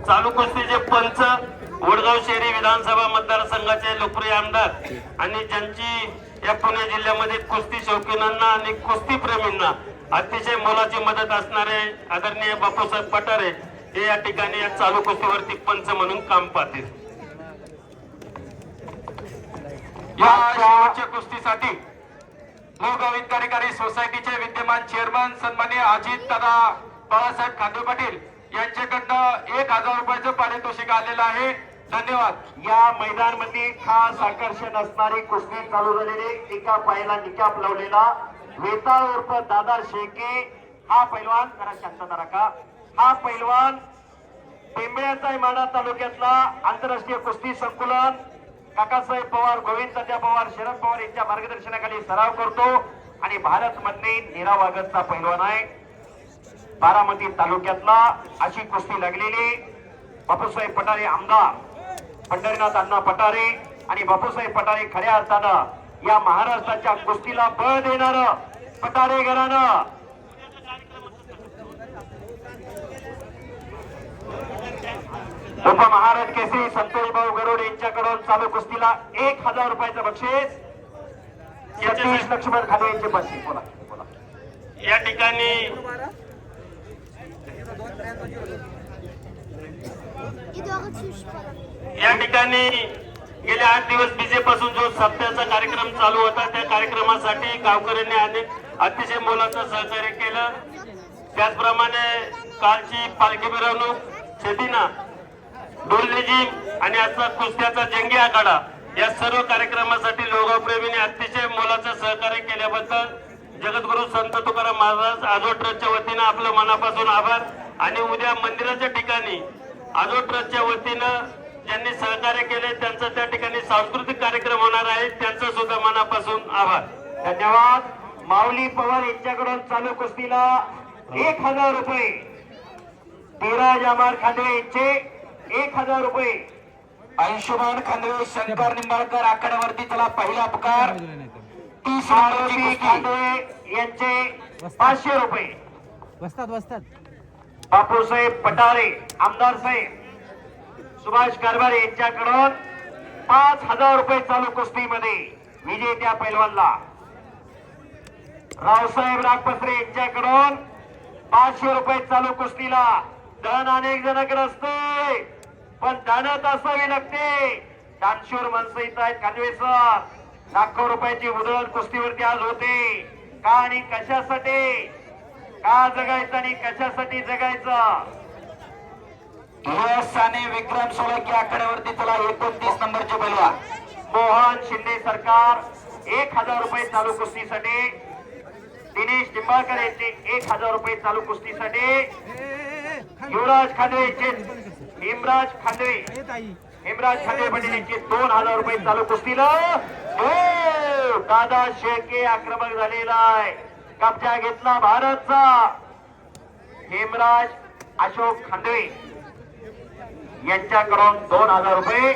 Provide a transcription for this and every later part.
चालू कुस्तीचे पंच वडगाव शहरी विधानसभा मतदारसंघाचे लोकप्रिय आमदार आणि ज्यांची या पुणे जिल्ह्यामध्ये कुस्ती शौकीनांना आणि कुस्ती प्रेमींना अतिशय मोलाची मदत असणारे आदरणीय बापूसाहेब पठारे हे या ठिकाणी या चालू कुस्तीवरती पंच म्हणून काम पाहतील। या शेवटच्या कुस्तीसाठी मोगाव हितकारी सोसायटीचे विद्यमान चेअरमन सन्माननीय अजित दादा बाळासाहेब खांदे पाटील यांच्याकडनं 1000 रुपयाचं पारितोषिक आलेलं आहे। धन्यवाद। या मैदानामध्ये खास आकर्षण असणारी कुस्ती चालू झालेली एका पायाला निकाप लावलेला वेताळ उर्फ दादा शेके हा पैलवान, जरा शांतता राखा, हा पैलवान पिंपळ्याचा माढा तालुक्यातला आंतरराष्ट्रीय कुस्ती संकुलन काकासाहेब पवार, गोविंद तात्या पवार, शरद पवार यांच्या मार्गदर्शनाखाली सराव करतो आणि भारत मधले नीरा वागतचा पैलवान आहे। बारामती तालुक्यातला अशी कुस्ती लागलेली बापूसाहेब पठारे आमदार पंढरीनाथ अण्णा पठारे आणि बापूसाहेब पठारे खऱ्या अर्थानं या महाराष्ट्राच्या कुस्तीला बळ देणार पठारे घराणं। उपमहाराज केसरी संतोष भाऊ गरुड यांच्याकडून चालू कुस्तीला 1000 रुपयाचं बक्षीस, सतीश लक्ष्मण खाले यांचे बक्षीस। बोला बोला। या ठिकाणी गेले 8 दिवस बीजेपासून जो सप्त्याचा कार्यक्रम चालू होता त्या कार्यक्रमासाठी गावकऱ्यांनी अतिशय मोलाचं सहकार्य केलं। त्याचप्रमाणे कालची पालखी मिरवणूक शेतीना डोललेजी आणि आजचा कुस्त्याचा जंगी आखाडा या सर्व कार्यक्रमासाठी लोगाव प्रेमींनी अतिशय मोलाचं सहकार्य केल्याबद्दल जगद्गुरु संत तुकाराम महाराज आजोळ ट्रस्टच्या वतीनं आपलं मनापासून आभार। आणि उद्या मंदिराच्या ठिकाणी आजोळ ट्रस्टच्या वतीनं ज्यांनी सहकार्य केले त्यांचा त्या ठिकाणी सांस्कृतिक कार्यक्रम होणार आहे, त्यांचा सुद्धा मनापासून आभार। धन्यवाद। माऊली पवार यांच्याकडून चालू कुस्तीला 1000 रुपये, धीरज अमर खांदवे यांचे 1000 रुपये, अंशुमान खांदवे शंकर निंबाळकर आखाड्यावरती चला पहिला पुकार। 30 आरोपी खांदवे यांचे 500 रुपये, वस्तात बापूसाहेब पठारे आमदार साहेब सुभाष कारभारे यांच्याकडून 5000 रुपये चालू कुस्तीमध्ये विजेत्या पैलवानला। रावसाहेब रागपसरे यांच्याकडून 500 रुपये चालू कुस्तीला। धन अनेक जणांकडे असते पण दानत असावी लागते। दानशूर माणसं इथं आहेत खांदवे सर। लाखो रुपयाची उधळण कुस्तीवरती आज होते का आणि कशासाठी, का जगायचं आणि कशासाठी जगायचं। साने विक्रम सोलंकी आखाड्यावरती चला 29 नंबरचे पैलवान। मोहन शिंदे सरकार 1000 रुपये चालू कुस्तीसाठी। दिनेश निंबाळकर यांचे 1000 रुपये चालू कुस्तीसाठी। युवराज खांदवे यांचे हेमराज खांदवे पाटील यांचे 2000 रुपये चालू कुस्तीला। दादा शेके आक्रमक झालेला आहे, कब्जा घेतला भारतचा। हेमराज अशोक खांदवे यांच्याकडून 2000 रुपये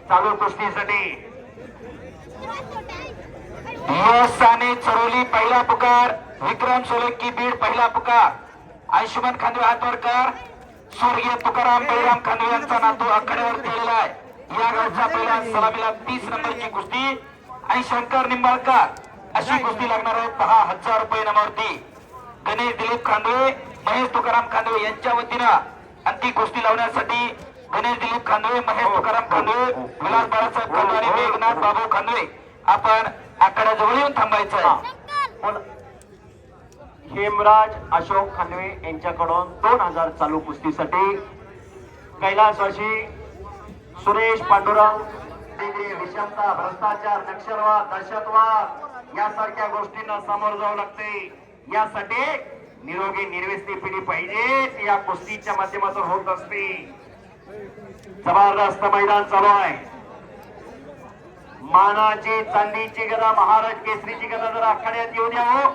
चालू कुस्तीसाठी। साने चरोली पहिला पुकार, विक्रम सोलंकी बीड पहिला पुकार, अंशुमन खांदवे हातवरकर स्वर्गीय तुकाराम बळीराम खांदवे यांचा नातू आखाड्यावरती आलेला आहे। या गावचा पहिला सलामीला 30 नंबरची कुस्ती आणि शंकर निंबाळकर अशी कुस्ती लागणार आहे 10,000 रुपये नामावरती। गणेश दिलीप खांदवे, महेश तुकाराम खांदवे यांच्या वतीनं आणि ती कुस्ती लावण्यासाठी गणेश दिलीप खांदवे, महेश तुकाराम खांदवे, विलास बाळासाहेब खांदवे आणि मेघनाथ बाबू खांदवे आपण आखाड्याजवळ येऊन थांबायचं आहे। हेमराज अशोक खांदवे यांच्याकडून 2000 चालू कुस्तीसाठी। कैलासवासी सुरेश पांडुरंग विषमता, भ्रष्टाचार, नक्षलवाद, दहशतवाद यासारख्या गोष्टींना सामोरं जावं लागते। यासाठी निरोगी निर्व्यसनी पिढी पाहिजे, या कुस्तीच्या माध्यमातून होत असते। जबरदस्त मैदान चालू आहे। मानाची चांदीची गदा, महाराज केसरीची गदा जर आखाड्यात येऊ द्या हो,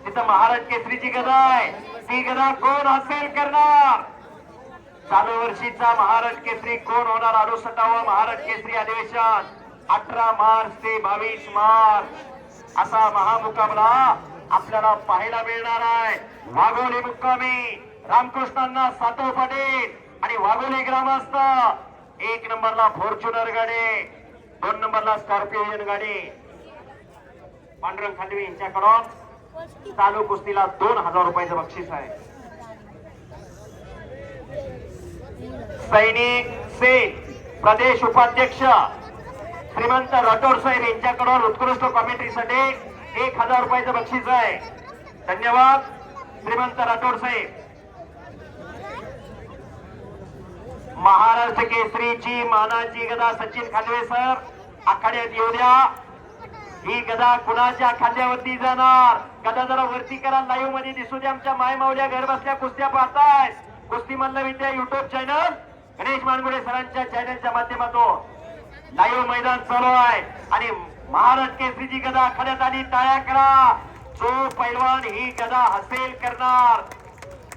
तिथं महाराज केसरीची गदा आहे, ती गदा कोण हासिल करणार? चालू वर्षीचा महाराज केसरी कोण होणार? 68वा महाराज केसरी अधिवेशन 18 मार्च ते 22 मार्च असा महामुकाबला आपल्याला पाहायला मिळणार आहे। वाघोली मुक्कामी रामकृष्णांना सातव पाटील आणि वाघोली ग्रामस्थ, 1 नंबरला फॉर्च्युनर गाडी, 2 नंबरला स्कॉर्पिओ गाडी. पांडुरंग खांडवे यांच्याकडून चालू कुस्तीला 2000 रुपयाचं बक्षीस आहे. सैनिक सेठ प्रदेश उपाध्यक्ष श्रीमंत राठोड साहेब यांच्याकडून उत्कृष्ट कॉमेंट्रीसाठी 1000 रुपयाचं बक्षीस आहे. धन्यवाद श्रीमंत राठोड साहेब. महाराष्ट्र केसरीची मानाची गदा सचिन खांडवे सर आखाड्यात येऊ द्या. ही गदा कुणाच्या खांद्यावरती जाणार? गदा जरा वरती करा, लाईव्ह मध्ये दिसू दे. आमच्या माय मावल्या घर बसल्या कुस्त्या पाहताय. कुस्ती मल्ल विद्या युट्यूब चॅनल गणेश मानगुडे सरांच्या चॅनलच्या माध्यमातून लाईव्ह मैदान चालू आहे आणि महाराष्ट्र केसरीची गदा आखाड्यात आली. टाळ्या करा. जो पैलवान ही गदा हासिल करणार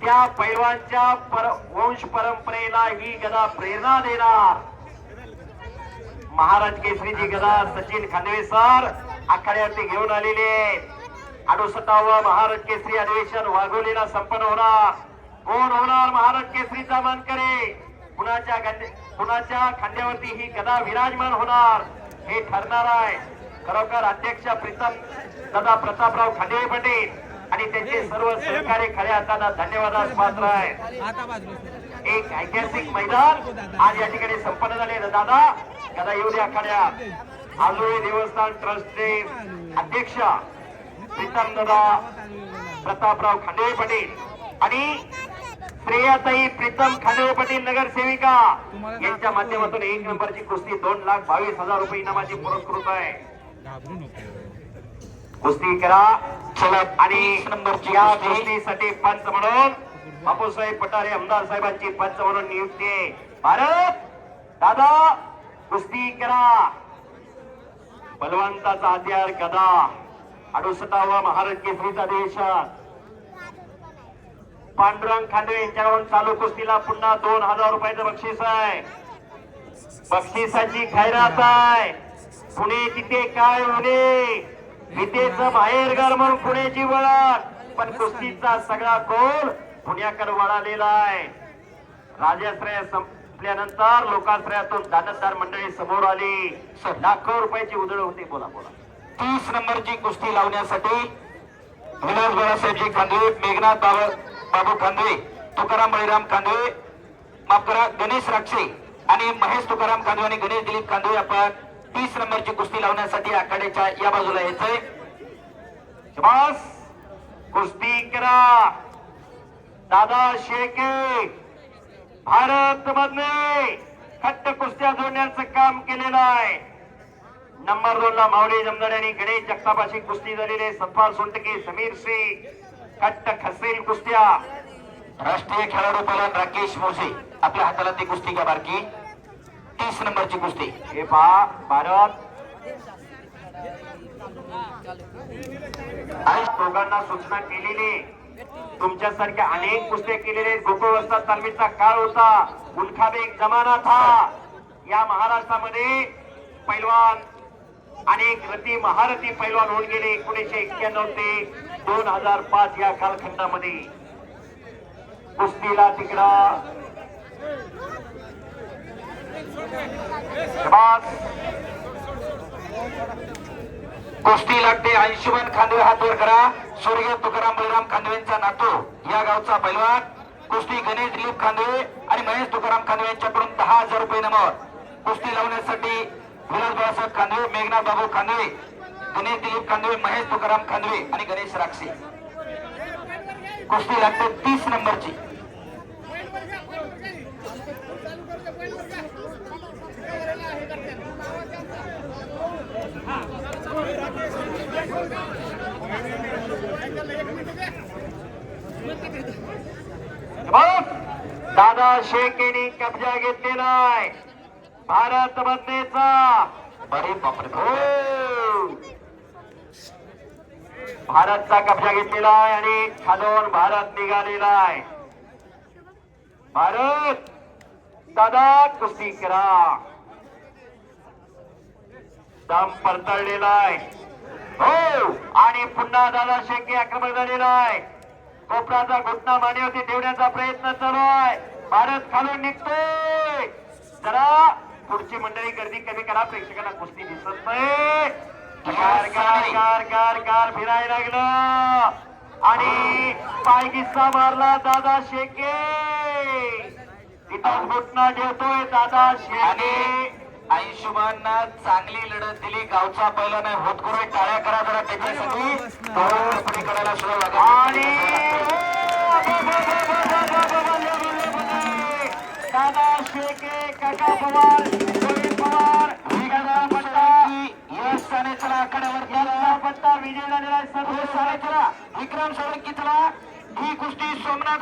त्या पैलवानच्या वंश परंपरेला ही गदा प्रेरणा देणार. महाराज केसरीची गदा सचिन खांडवे सर आखाड्यावरती घेऊन आलेले. 68वा महाराज केसरी अधिवेशन वाघोलीला संपन्न होणार. कोण होणार महाराज केसरीचा मानकरी? कुणाच्या खांद्यावरती ही गदा विराजमान होणार हे ठरणार आहे. खरोखर अध्यक्ष प्रीतम दादा प्रतापराव खांडवे पाटील आणि त्यांचे सर्व सहकारी खऱ्या हाताला धन्यवादास पात्र आहे. एक ऐतिहासिक मैदान आज या ठिकाणी संपन्न झाले. दादा गदा येऊ द्या आखाड्यात. आजोळी देवस्थान ट्रस्टचे अध्यक्ष प्रीतम दादा प्रतापराव खांडवे पाटील आणि श्रेयाताई प्रीतम खांडवे पाटील नगरसेविका यांच्या माध्यमातून 1 नंबरची कुस्ती 2,22,000 रुपये इनामाची पुरस्कृत आहे. कुस्ती करा चला. आणि या कुस्तीसाठी पंच म्हणून बापूसाहेब पठारे आमदार साहेबांची पंच म्हणून नियुक्ती. भारत दादा कुस्ती करा. बलवंताचा हत्यार गदा. 68वा महाराज केसरीचा देश पांडुरंग खांडवे यांच्याकडून चालू कुस्तीला पुन्हा 2000 रुपयाचं बक्षीस आहे. बक्षिसाची खैरात आहे. पुणे तिथे काय होणे विद्येचं बाहेरघर म्हणून पुण्याची वळण, पण कुस्तीचा सगळा गोल पुण्याकडे वळालेला आहे. राजाश्रय संपल्यानंतर लोकाश्रयातून दानतदार मंडळी समोर आली. लाखो रुपयाची उधळ होती. बोला बोला. 30 नंबरची कुस्ती लावण्यासाठी विलास बाळासाहेबजी खांदवे, मेघनाथ बाबू खांदवे, तुकाराम बळीराम खांदवे, माफ करा गणेश राक्षे आणि महेश तुकाराम खांदवे आणि गणेश दिलीप खांदवे आपण 30 नंबरची कुस्ती लावण्यासाठी आखाड्याच्या या बाजूला यायचंय. बस कुस्ती करा. दादा शेके भारत मधले खट्ट कुस्त्या जोडण्याचं काम केलेलं आहे. नंबर 2 ला माऊली जमदाडे आणि गणेश जगतापाशी कुस्ती झालेले. सत्पाल सोनटके, समीर शेख खट्ट खसेल कुस्त्या. राष्ट्रीय खेळाडू पैलवान राकेश मोसे आपल्या हाताला ती कुस्ती घ्या बारकी. 30 नंबरची कुस्ती. हे पहा भारत आणि दोघांना सूचना केलेली. तुमच्यासारख्या अनेक कुस्त्या केलेले. गोकुळवस्था तालमीचा काळ होता. उल्खाबेग जमाना था. या महाराष्ट्रामध्ये पैलवान अनेक रती महारथी पैलवान होऊन गेले. 1991 ते 2005 या कालखंडामध्ये कुस्तीला तिकडा कुस्ती लागते. अंशुमन खांदवे हात वर करा. स्वर्गीय तुकाराम बळीराम खांदवेंचा नातू या गावचा पैलवान. कुस्ती गणेश दिलीप खांदवे आणि महेश तुकाराम खांदवे यांच्याकडून 10,000 रुपये इनामावर. कुस्ती लावण्यासाठी विलास बाळासाहेब खांदवे, मेघनाथ बाबू खांदवे, गणेश दिलीप खांदवे, महेश तुकाराम खांदवे आणि गणेश राक्षे. कुस्ती लागते 30 नंबरची. दादा शेकेनी कब्जा घेतलेला आहे भारत मधलेचा. बरे बापरे. भारतचा कब्जा घेतलेला आहे आणि खालून भारत निघालेला आहे. भारत दादा कुस्ती करा. दम परतळलेला आहे. हो आणि पुन्हा दादा शेके आक्रमक झालेला आहे. कोपराचा घुटना मानेवरती ठेवण्याचा प्रयत्न चालू आहे. भारत खालून निघतोय. जरा पुढची मंडळी गर्दी कमी करा, प्रेक्षकांना कुस्ती दिसत नाही. गार गार गार गार गार फिरायला लागलं आणि पायगिस्सा मारला दादा शेके. इथं घुटना जेवतोय दादा शेके. आयुष्यमानना चांगली लढत दिली. गावचा पहिला नाही होतकरू टाळ्या करा जरा त्याच्यासाठी. तरुणपणी करायला सुद्धा लागेल. आणि दादा शेके, काका पवार, रोहित पवार, यश साने चला आखाड्यावर यांचा पट्टा विजय झालेला आहे. सर्व साने चला. विक्रम सोलंकी चला. ही कुस्ती सोमनाथ